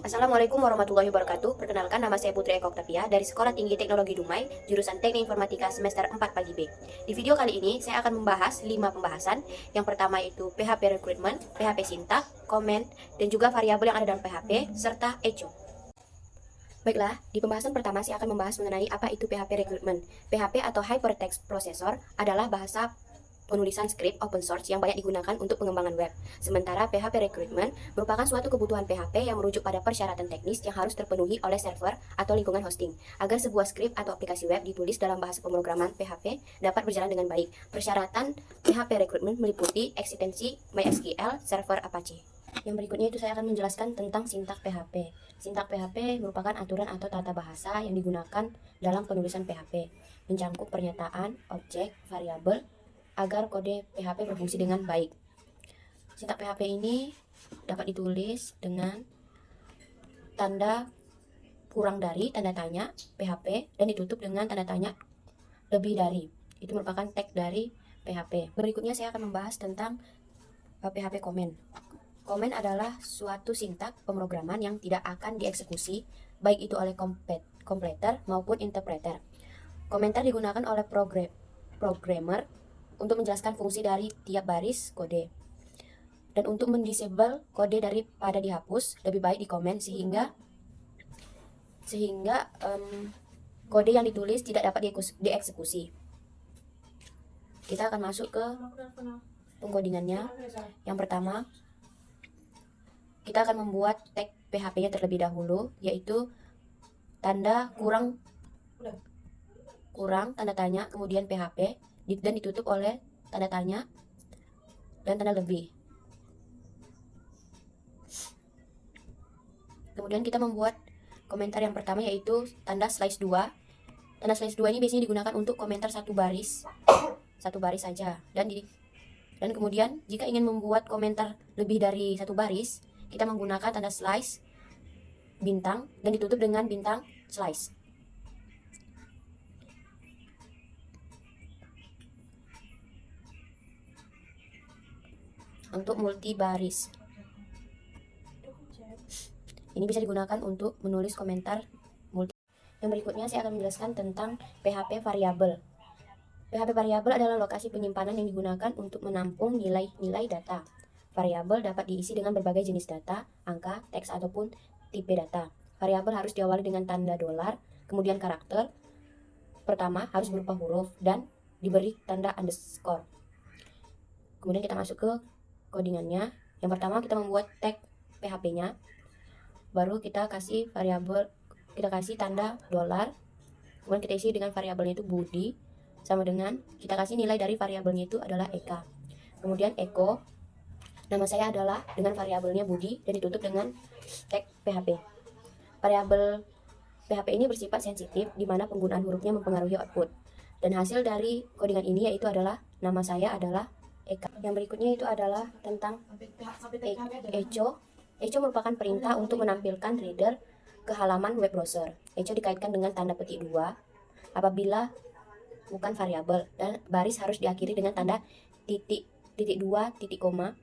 Assalamualaikum warahmatullahi wabarakatuh. Perkenalkan, nama saya Putri Eko Oktavia dari Sekolah Tinggi Teknologi Dumai, jurusan Teknik Informatika semester 4 pagi B. Di video kali ini, saya akan membahas 5 pembahasan. Yang pertama itu PHP Recruitment, PHP Syntax, Comment, dan juga variabel yang ada dalam PHP, serta echo. Baiklah, di pembahasan pertama saya akan membahas mengenai apa itu PHP Recruitment. PHP atau Hypertext Processor adalah bahasa penulisan script open source yang banyak digunakan untuk pengembangan web. Sementara PHP Recruitment merupakan suatu kebutuhan PHP yang merujuk pada persyaratan teknis yang harus terpenuhi oleh server atau lingkungan hosting agar sebuah script atau aplikasi web ditulis dalam bahasa pemrograman PHP dapat berjalan dengan baik. Persyaratan PHP Recruitment meliputi eksistensi MySQL, server Apache. Yang berikutnya itu saya akan menjelaskan tentang sintak PHP. Sintak PHP merupakan aturan atau tata bahasa yang digunakan dalam penulisan PHP, mencangkup pernyataan, objek, variabel, agar kode PHP berfungsi dengan baik. Sintak PHP ini dapat ditulis dengan tanda kurang dari, tanda tanya, PHP, dan ditutup dengan tanda tanya lebih dari. Itu merupakan tag dari PHP. Berikutnya saya akan membahas tentang PHP comment. Comment adalah suatu sintak pemrograman yang tidak akan dieksekusi, baik itu oleh completer maupun interpreter. Komentar digunakan oleh programmer untuk menjelaskan fungsi dari tiap baris kode. Dan untuk mendisable kode daripada dihapus, lebih baik dikomen sehingga kode yang ditulis tidak dapat dieksekusi. Kita akan masuk ke pengkodingannya. Yang pertama, kita akan membuat tag PHP-nya terlebih dahulu, yaitu tanda kurang tanda tanya, kemudian PHP, dan ditutup oleh tanda tanya dan tanda lebih. Kemudian kita membuat komentar yang pertama, yaitu tanda slash 2. Tanda slash 2 ini biasanya digunakan untuk komentar satu baris saja. Dan kemudian jika ingin membuat komentar lebih dari satu baris, kita menggunakan tanda slash bintang dan ditutup dengan bintang slash. Untuk multi baris, ini bisa digunakan untuk menulis komentar multi. Yang berikutnya saya akan menjelaskan tentang PHP variabel. PHP variabel adalah lokasi penyimpanan yang digunakan untuk menampung nilai-nilai data. Variabel dapat diisi dengan berbagai jenis data, angka, teks, ataupun tipe data. Variabel harus diawali dengan tanda $, kemudian karakter pertama harus berupa huruf, dan diberi tanda underscore. Kemudian kita masuk ke codingannya. Yang pertama kita membuat tag PHP-nya, baru kita kasih variabel, kita kasih tanda $, kemudian kita isi dengan variabelnya itu Budi, sama dengan kita kasih nilai dari variabelnya itu adalah Eka. Kemudian echo, nama saya adalah dengan variabelnya Budi, dan ditutup dengan tag PHP. Variabel PHP ini bersifat sensitif, di mana penggunaan hurufnya mempengaruhi output. Dan hasil dari codingan ini yaitu adalah nama saya adalah Eka. Yang berikutnya itu adalah tentang echo. Echo merupakan perintah untuk menampilkan reader ke halaman web browser. Echo dikaitkan dengan tanda petik 2 apabila bukan variabel, dan baris harus diakhiri dengan tanda titik 2 titik koma,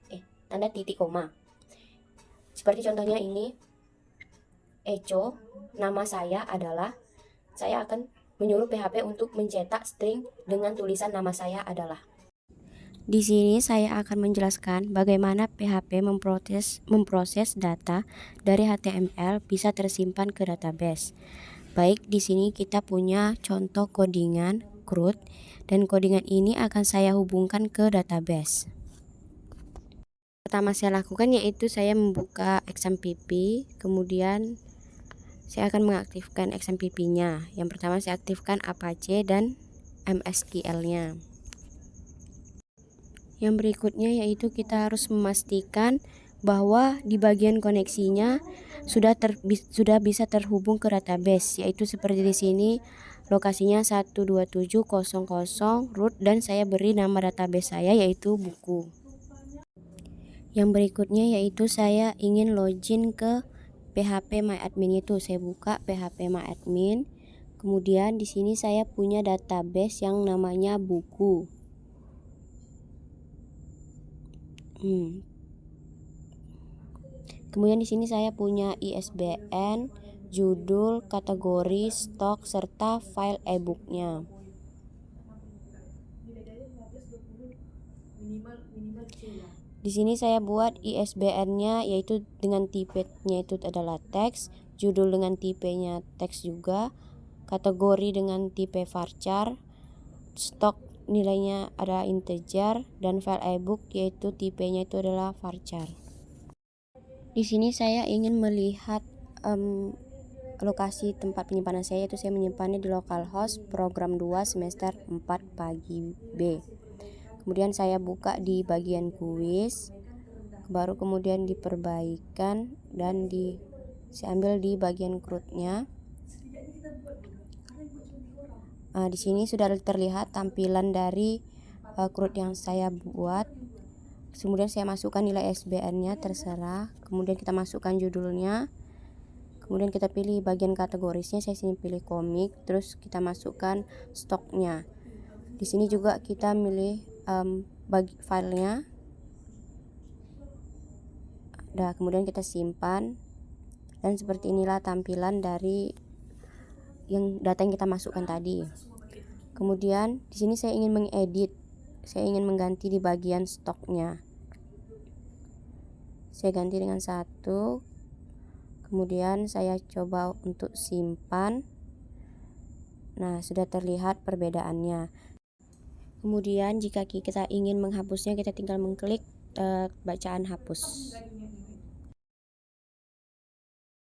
tanda titik koma. Seperti contohnya ini, echo, nama saya adalah, saya akan menyuruh PHP untuk mencetak string dengan tulisan nama saya adalah. Di sini saya akan menjelaskan bagaimana PHP memproses data dari HTML bisa tersimpan ke database. Baik, di sini kita punya contoh codingan CRUD, dan codingan ini akan saya hubungkan ke database. Pertama saya lakukan yaitu saya membuka XMPP, kemudian saya akan mengaktifkan XMPP-nya. Yang pertama saya aktifkan Apache dan MySQL-nya. Yang berikutnya yaitu kita harus memastikan bahwa di bagian koneksinya sudah bisa terhubung ke database, yaitu seperti di sini lokasinya 12700 root, dan saya beri nama database saya yaitu buku. Yang berikutnya yaitu saya ingin login ke PHP MyAdmin, itu saya buka PHP MyAdmin. Kemudian di sini saya punya database yang namanya buku. Kemudian di sini saya punya ISBN, judul, kategori, stok, serta file e-booknya. Di sini saya buat ISBN-nya yaitu dengan tipenya itu adalah teks, judul dengan tipenya teks juga, kategori dengan tipe varchar, stok nilainya ada integer, dan file e-book yaitu tipenya itu adalah varchar. Di sini saya ingin melihat lokasi tempat penyimpanan saya, yaitu saya menyimpannya di localhost program 2 semester 4 pagi B. Kemudian saya buka di bagian kuis, baru kemudian diperbaikan dan saya ambil di bagian CRUD-nya. Di sini sudah terlihat tampilan dari CRUD yang saya buat. Kemudian saya masukkan nilai ISBN-nya terserah. Kemudian kita masukkan judulnya. Kemudian kita pilih bagian kategorisnya. Saya sini pilih komik. Terus kita masukkan stoknya. Di sini juga kita milih bagi filenya. Kemudian kita simpan. Dan seperti inilah tampilan dari data yang kita masukkan tadi. Kemudian di sini saya ingin mengedit. Saya ingin mengganti di bagian stoknya. Saya ganti dengan 1. Kemudian saya coba untuk simpan. Nah, sudah terlihat perbedaannya. Kemudian jika kita ingin menghapusnya, kita tinggal mengklik bacaan hapus.